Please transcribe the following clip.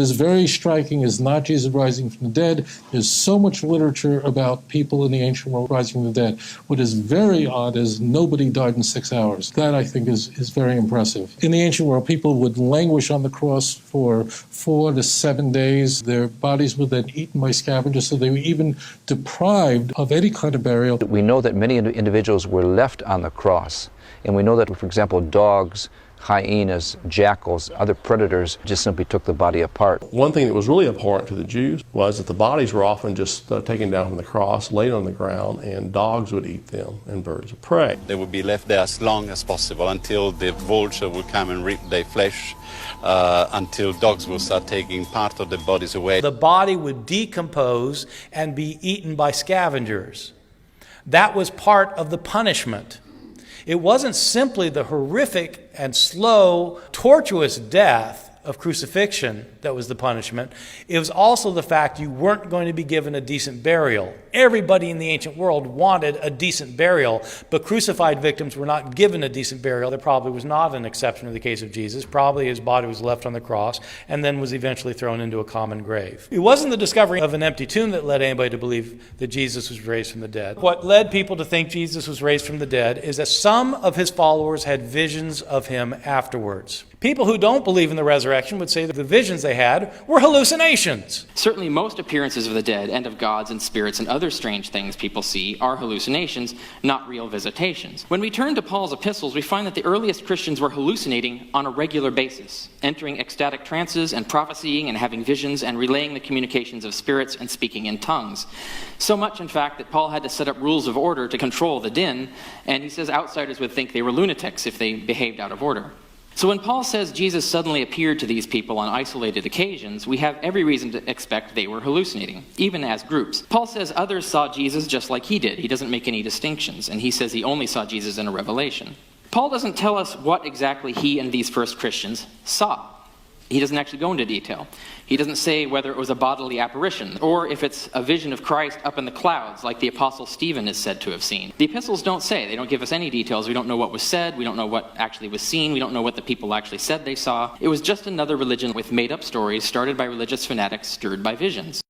is very striking is not Jesus rising from the dead. There's so much literature about people in the ancient world rising from the dead. What is very odd is nobody died in 6 hours. That, I think, is very impressive. In the ancient world, people would languish on the cross for 4 to 7 days. Their bodies were then eaten by scavengers, so they were even deprived of any kind of burial. We know that many individuals were left on the cross, and we know that, for example, dogs, hyenas, jackals, other predators just simply took the body apart. One thing that was really abhorrent to the Jews was that the bodies were often just taken down from the cross, laid on the ground, and dogs would eat them and birds of prey. They would be left there as long as possible until the vulture would come and rip their flesh, until dogs would start taking part of the bodies away. The body would decompose and be eaten by scavengers. That was part of the punishment. It wasn't simply the horrific and slow, tortuous death of crucifixion that was the punishment. It was also the fact you weren't going to be given a decent burial. Everybody in the ancient world wanted a decent burial, but crucified victims were not given a decent burial. There probably was not an exception in the case of Jesus. Probably his body was left on the cross and then was eventually thrown into a common grave. It wasn't the discovery of an empty tomb that led anybody to believe that Jesus was raised from the dead. What led people to think Jesus was raised from the dead is that some of his followers had visions of him afterwards. People who don't believe in the resurrection would say that the visions they had were hallucinations. Certainly most appearances of the dead and of gods and spirits and other strange things people see are hallucinations, not real visitations. When we turn to Paul's epistles, we find that the earliest Christians were hallucinating on a regular basis, entering ecstatic trances and prophesying and having visions and relaying the communications of spirits and speaking in tongues. So much, in fact, that Paul had to set up rules of order to control the din, and he says outsiders would think they were lunatics if they behaved out of order. So when Paul says Jesus suddenly appeared to these people on isolated occasions, we have every reason to expect they were hallucinating, even as groups. Paul says others saw Jesus just like he did. He doesn't make any distinctions, and he says he only saw Jesus in a revelation. Paul doesn't tell us what exactly he and these first Christians saw. He doesn't actually go into detail. He doesn't say whether it was a bodily apparition or if it's a vision of Christ up in the clouds like the Apostle Stephen is said to have seen. The epistles don't say. They don't give us any details. We don't know what was said. We don't know what actually was seen. We don't know what the people actually said they saw. It was just another religion with made-up stories started by religious fanatics stirred by visions.